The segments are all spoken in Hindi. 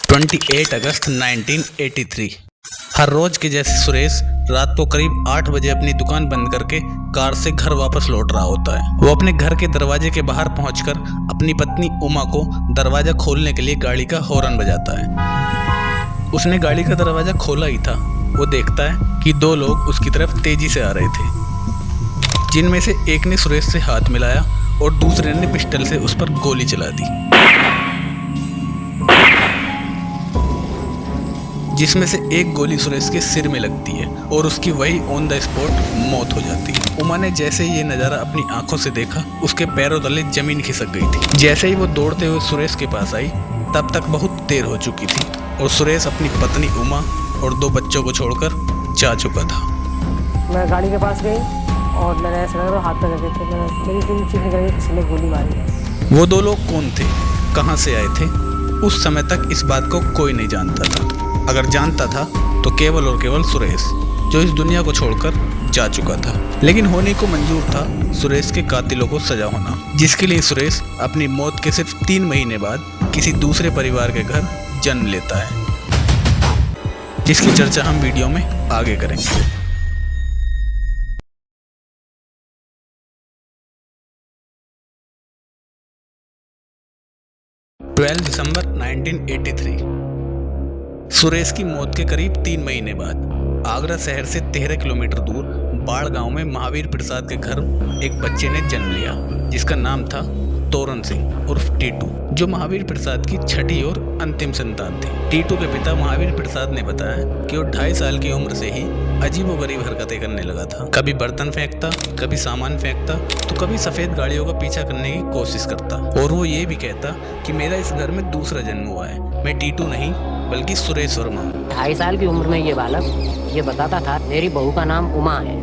28 अगस्त 1983। हर रोज के जैसे सुरेश रात को करीब 8 बजे अपनी दुकान बंद करके कार से घर वापस लौट रहा होता है। वो अपने घर के दरवाजे के बाहर पहुंचकर अपनी पत्नी उमा को दरवाजा खोलने के लिए गाड़ी का हॉर्न बजाता है। उसने गाड़ी का दरवाजा खोला ही था, वो देखता है कि दो लोग उसकी तरफ तेजी से आ रहे थे, जिनमें से एक ने सुरेश से हाथ मिलाया और दूसरे ने पिस्टल से उस पर गोली चला दी, जिसमें से एक गोली सुरेश के सिर में लगती है और उसकी वही ऑन द स्पॉट मौत हो जाती है। उमा ने जैसे ही ये नज़ारा अपनी आंखों से देखा, उसके पैरों तले जमीन खिसक गई थी। जैसे ही वो दौड़ते हुए सुरेश के पास आई, तब तक बहुत देर हो चुकी थी और सुरेश अपनी पत्नी उमा और 2 बच्चों को छोड़कर जा चुका था। मैं गाड़ी के पास गई और मैंने ऐसा लगा हाथ पे लगे थे, मेरी सिंह चीखने लगी, किसी ने गोली मारी है। वो 2 लोग कौन थे, कहाँ से आए थे, उस समय तक इस बात को कोई नहीं जानता था। अगर जानता था तो केवल और केवल सुरेश, जो इस दुनिया को छोड़कर जा चुका था। लेकिन होने को मंजूर था सुरेश के कातिलों को सजा होना, जिसके लिए सुरेश अपनी मौत के सिर्फ 3 महीने बाद किसी दूसरे परिवार के घर जन्म लेता है, जिसकी चर्चा हम वीडियो में आगे करेंगे। 12 दिसंबर 1983। सुरेश की मौत के करीब 3 महीने बाद आगरा शहर से 13 किलोमीटर दूर बाड़ गांव में महावीर प्रसाद के घर एक बच्चे ने जन्म लिया, जिसका नाम था तोरण सिंह उर्फ टीटू, जो महावीर प्रसाद की छठी और अंतिम संतान थी। टीटू के पिता महावीर प्रसाद ने बताया कि वो 2.5 साल की उम्र से ही अजीबोगरीब हरकतें करने लगा था। कभी बर्तन फेंकता, कभी सामान फेंकता, तो कभी सफेद गाड़ियों का पीछा करने की कोशिश करता, और वो ये भी कहता कि मेरा इस घर में दूसरा जन्म हुआ है, मैं टीटू नहीं बल्कि सुरेश वर्मा। 2.5 साल की उम्र में ये बालक ये बताता था, मेरी बहू का नाम उमा है,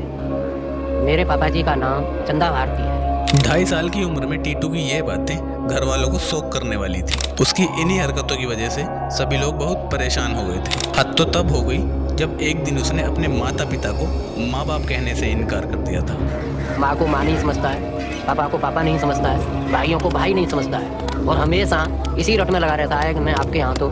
मेरे पापा जी का नाम चंदा भारती है। 2.5 साल की उम्र में टीटू की ये बातें घर वालों को शौक करने वाली थी। उसकी इन्हीं हरकतों की वजह से सभी लोग बहुत परेशान हो गए थे। हद तो तब हो गई जब एक दिन उसने अपने माता पिता को माँ बाप कहने से इनकार कर दिया था। माँ को माँ नहीं समझता है, पापा को पापा नहीं समझता है, भाइयों को भाई नहीं समझता है, और हमेशा इसी रट में लगा रहता है कि मैं आपके यहाँ तो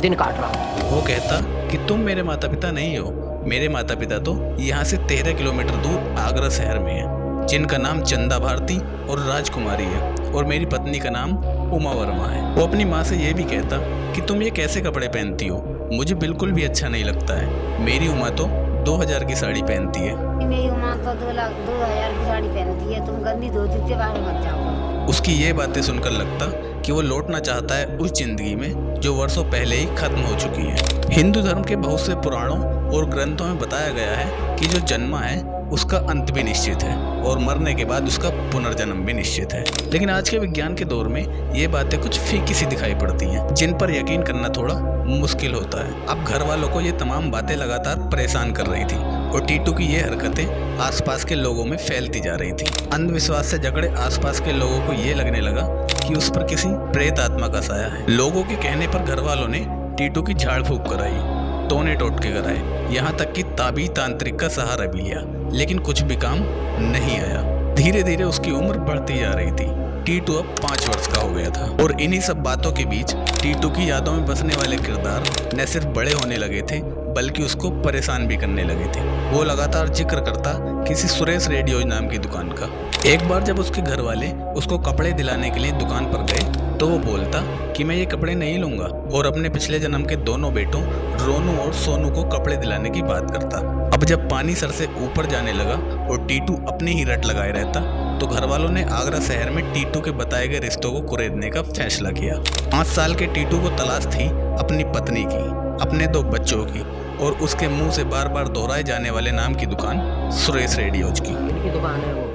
दिन काट रहा हूँ। वो कहता कि तुम मेरे माता पिता नहीं हो, मेरे माता पिता तो यहाँ से 13 किलोमीटर दूर आगरा शहर में है, जिनका नाम चंदा भारती और राजकुमारी है, और मेरी पत्नी का नाम उमा वर्मा है। वो अपनी माँ से ये भी कहता कि तुम ये कैसे कपड़े पहनती हो, मुझे बिल्कुल भी अच्छा नहीं लगता है, मेरी उमा तो 2000 की साड़ी पहनती है। मेरी उमा तो 2000 की साड़ी पहनती है, तुम गंदी धोती के बाहर मत जाओ। उसकी ये बातें सुनकर लगता कि वो लौटना चाहता है उस जिंदगी में जो वर्षों पहले ही खत्म हो चुकी है। हिंदू धर्म के बहुत से पुराणों और ग्रंथों में बताया गया है कि जो जन्मा है उसका अंत भी निश्चित है और मरने के बाद उसका पुनर्जन्म भी निश्चित है। लेकिन आज के विज्ञान के दौर में ये बातें कुछ फीकी सी दिखाई पड़ती हैं, जिन पर यकीन करना थोड़ा मुश्किल होता है। अब घर वालों को ये तमाम बातें लगातार परेशान कर रही थी और टीटू की ये हरकतें आसपास के लोगों में फैलती जा रही थी। अंधविश्वास से जकड़े आसपास के लोगों को ये लगने लगा कि उस पर किसी प्रेत आत्मा का साया है। लोगों के कहने पर घर वालों ने टीटू की झाड़ फूक कराई, टोने टोटके कराए, यहाँ तक कि ताबीज तांत्रिक का सहारा भी लिया, लेकिन कुछ भी काम नहीं आया। धीरे धीरे उसकी उम्र बढ़ती जा रही थी। टीटू अब 5 वर्ष का हो गया था और इन्हीं सब बातों के बीच टीटू की यादों में बसने वाले किरदार न सिर्फ बड़े होने लगे थे बल्कि उसको परेशान भी करने लगे थे। वो लगातार जिक्र करता किसी सुरेश रेडियोज नाम की दुकान का। एक बार जब उसके घर वाले उसको कपड़े दिलाने के लिए दुकान पर गए तो वो बोलता कि मैं ये कपड़े नहीं लूंगा, और अपने पिछले जन्म के दोनों बेटों रोनू और सोनू को कपड़े दिलाने की बात करता। अब जब पानी सर से ऊपर जाने लगा और टीटू अपनी ही रट लगाए रहता तो घर वालों ने आगरा शहर में टीटू के बताए गए रिश्तों को कुरेदने का फैसला किया। 5 साल के टीटू को तलाश थी अपनी पत्नी की, अपने 2 बच्चों की और उसके मुंह से बार बार दोहराए जाने वाले नाम की दुकान सुरेश रेडियोज की। इनकी दुकान है वो।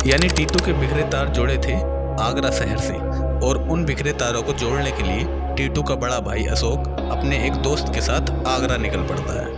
यानी टीटू के बिखरे तार जोड़े थे आगरा शहर से, और उन बिखरे तारों को जोड़ने के लिए टीटू का बड़ा भाई अशोक अपने एक दोस्त के साथ आगरा निकल पड़ता है।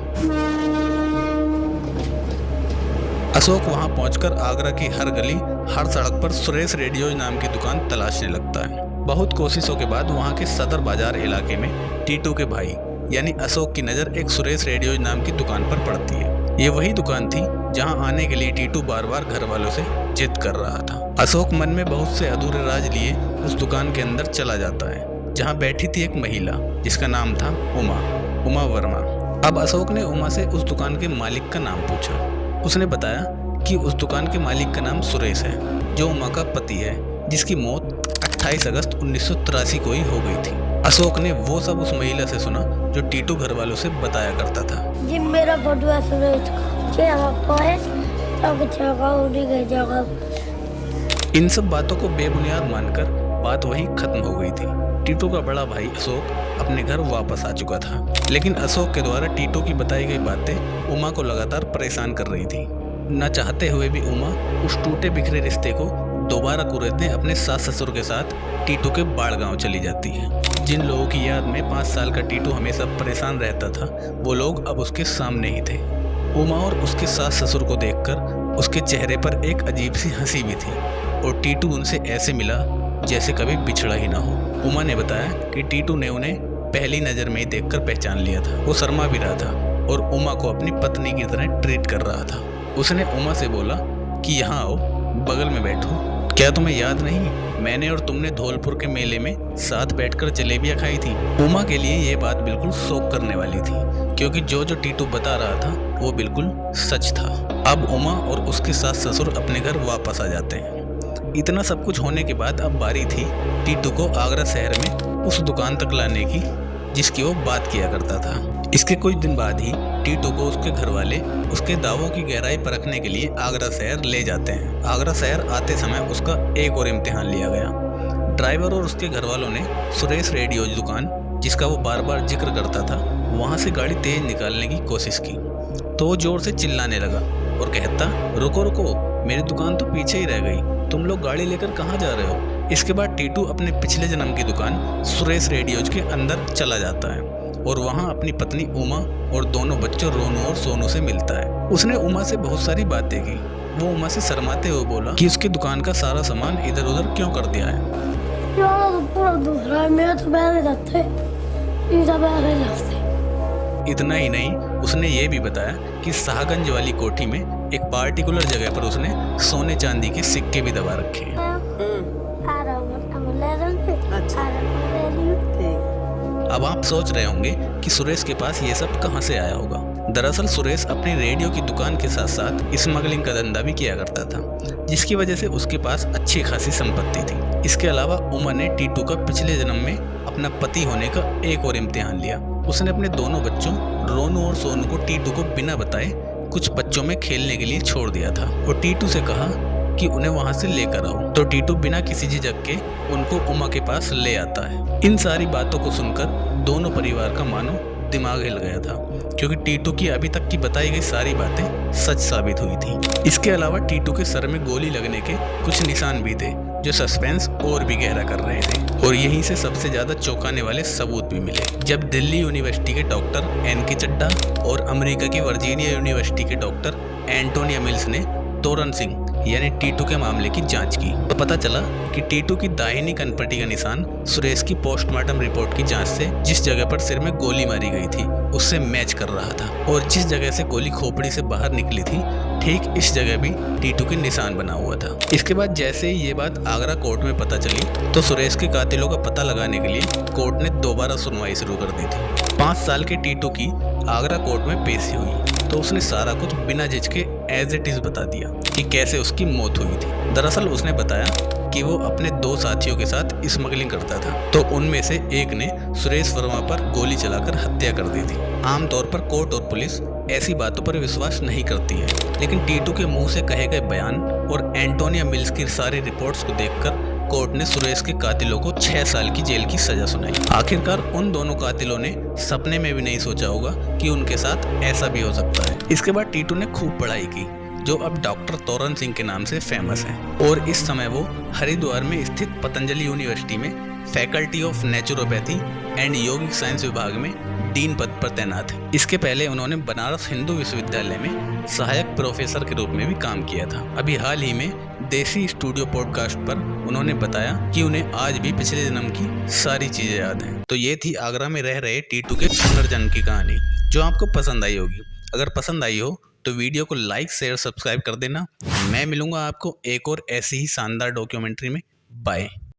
अशोक वहां पहुंचकर आगरा की हर गली हर सड़क पर सुरेश रेडियोज नाम की दुकान तलाशने लगता है। बहुत कोशिशों के बाद वहां के सदर बाजार इलाके में टीटू के भाई यानी अशोक की नज़र एक सुरेश रेडियोज नाम की दुकान पर पड़ती है। ये वही दुकान थी जहां आने के लिए टीटू बार बार घर वालों से जिद कर रहा था। अशोक मन में बहुत से अधूरे राज लिए उस दुकान के अंदर चला जाता है जहाँ बैठी थी एक महिला जिसका नाम था उमा वर्मा। अब अशोक ने उमा से उस दुकान के मालिक का नाम पूछा। उसने बताया कि उस दुकान के मालिक का नाम सुरेश है, जो उमा का पति है, जिसकी मौत 28 अगस्त 1983 को ही हो गई थी। अशोक ने वो सब उस महिला से सुना जो टीटू घर वालों से बताया करता था। जी मेरा फोटो है सुरेश का, जी आपको है सब जगह उड़ी गई जगह। इन सब बातों को बेबुनियाद मानकर बात वहीं खत्म हो गई थी। टीटू का बड़ा भाई अशोक अपने घर वापस आ चुका था, लेकिन अशोक के द्वारा टीटू की बताई गई बातें उमा को लगातार परेशान कर रही थी। न चाहते हुए भी उमा उस टूटे बिखरे रिश्ते को दोबारा कुरेदने अपने सास ससुर के साथ टीटू के बाड़ गांव चली जाती है। जिन लोगों की याद में 5 साल का टीटू हमेशा परेशान रहता था, वो लोग अब उसके सामने ही थे। उमा और उसके सास ससुर को देखकर उसके चेहरे पर एक अजीब सी हंसी भी थी और टीटू उनसे ऐसे मिला जैसे कभी बिछड़ा ही ना हो। उमा ने बताया कि टीटू ने उन्हें पहली नज़र में ही देखकर पहचान लिया था। वो शर्मा भी रहा था और उमा को अपनी पत्नी की तरह ट्रीट कर रहा था। उसने उमा से बोला कि यहाँ आओ, बगल में बैठो। क्या तुम्हें याद नहीं, मैंने और तुमने धौलपुर के मेले में साथ बैठकर जलेबियाँ खाई थी। उमा के लिए ये बात बिल्कुल शौक करने वाली थी, क्योंकि जो टीटू बता रहा था वो बिल्कुल सच था। अब उमा और उसके सास ससुर अपने घर वापस आ जाते हैं। इतना सब कुछ होने के बाद अब बारी थी टीटू को आगरा शहर में उस दुकान तक लाने की जिसकी वो बात किया करता था। इसके कुछ दिन बाद ही टीटू को उसके घर वाले उसके दावों की गहराई परखने के लिए आगरा शहर ले जाते हैं। आगरा शहर आते समय उसका एक और इम्तिहान लिया गया। ड्राइवर और उसके घर वालों ने सुरेश रेडियो दुकान, जिसका वो बार बार जिक्र करता था, वहाँ से गाड़ी तेज निकालने की कोशिश की तो वो जोर से चिल्लाने लगा और कहता, रुको रुको, मेरी दुकान तो पीछे ही रह गई, तुम लोग गाड़ी लेकर कहाँ जा रहे हो। इसके बाद टीटू अपने पिछले जन्म की दुकान सुरेश रेडियोज के अंदर चला जाता है और वहाँ अपनी पत्नी उमा और दोनों बच्चों रोनू और सोनू से मिलता है। उसने उमा से बहुत सारी बातें की। वो उमा से शर्माते हुए बोला कि उसकी दुकान का सारा सामान इधर उधर क्यों कर दिया है। इतना ही नहीं, उसने ये भी बताया कि शाहगंज वाली कोठी में एक पार्टिकुलर जगह पर उसने सोने चांदी के सिक्के भी दबा रखे हैं। अब आप सोच रहे होंगे कि सुरेश के पास ये सब कहां से आया होगा। दरअसल सुरेश अपनी रेडियो की दुकान के साथ साथ स्मगलिंग का धंधा भी किया करता था, जिसकी वजह से उसके पास अच्छी खासी संपत्ति थी। इसके अलावा उमा ने टीटू का पिछले जन्म में अपना पति होने का एक और इम्तिहान लिया। उसने अपने दोनों बच्चों रोनू और सोनू को टीटू को बिना बताए कुछ बच्चों में खेलने के लिए छोड़ दिया था और टीटू से कहा कि उन्हें वहां से लेकर आओ। तो टीटू बिना किसी झिझक के उनको उमा के पास ले आता है। इन सारी बातों को सुनकर दोनों परिवार का मानो दिमाग हिल गया था, क्योंकि टीटू की अभी तक की बताई गई सारी बातें सच साबित हुई थी। इसके अलावा टीटू के सर में गोली लगने के कुछ निशान भी थे, जो सस्पेंस और भी गहरा कर रहे थे। और यहीं से सबसे ज्यादा चौंकाने वाले सबूत भी मिले, जब दिल्ली यूनिवर्सिटी के डॉक्टर एन.के. चड्डा और अमेरिका की वर्जीनिया यूनिवर्सिटी के डॉक्टर एंटोनिया मिल्स ने तोरण सिंह यानी टीटू के मामले की जांच की तो पता चला कि टीटू की दाहिनी कनपट्टी का निशान सुरेश की पोस्टमार्टम रिपोर्ट की जांच से जिस जगह पर सिर में गोली मारी गई थी उससे मैच कर रहा था, और जिस जगह से गोली खोपड़ी से बाहर निकली थी ठीक इस जगह भी टीटू के निशान बना हुआ था। इसके बाद जैसे ही ये बात आगरा कोर्ट में पता चली तो सुरेश के कातिलों का पता लगाने के लिए कोर्ट ने दोबारा सुनवाई शुरू कर दी थी। 5 साल के टीटू की आगरा कोर्ट में पेशी हुई तो उसने सारा कुछ बिना झिझके एज इट इज बता दिया कि कैसे उसकी मौत हुई थी। दरअसल उसने बताया कि वो अपने 2 साथियों के साथ स्मगलिंग करता था, तो उनमें से एक ने सुरेश वर्मा पर गोली चलाकर हत्या कर दी थी। आमतौर पर कोर्ट और पुलिस ऐसी बातों पर विश्वास नहीं करती है, लेकिन टीटू के मुंह से कहे गए बयान और एंटोनिया मिल्स की सारी रिपोर्ट्स को देखकर कोर्ट ने सुरेश के कातिलों को 6 साल की जेल की सजा सुनाई। आखिरकार उन दोनों कातिलों ने सपने में भी नहीं सोचा होगा कि उनके साथ ऐसा भी हो सकता है। इसके बाद टीटू ने खूब पढ़ाई की, जो अब डॉक्टर तोरण सिंह के नाम से फेमस है, और इस समय वो हरिद्वार में स्थित पतंजलि यूनिवर्सिटी में faculty of naturopathy and yogic science विभाग में डीन पद पर तैनात है। इसके पहले उन्होंने बनारस हिंदू विश्वविद्यालय में सहायक प्रोफेसर के रूप में भी काम किया था। अभी हाल ही में देसी स्टूडियो पॉडकास्ट पर उन्होंने बताया कि उन्हें आज भी पिछले जन्म की सारी चीजें याद हैं। तो ये थी आगरा में रह रहे टीटू के पुनर्जन्म की कहानी, जो आपको पसंद आई होगी। अगर पसंद आई हो तो वीडियो को लाइक शेयर सब्सक्राइब कर देना। मैं मिलूंगा आपको एक और ऐसी ही शानदार डॉक्यूमेंट्री में। बाय।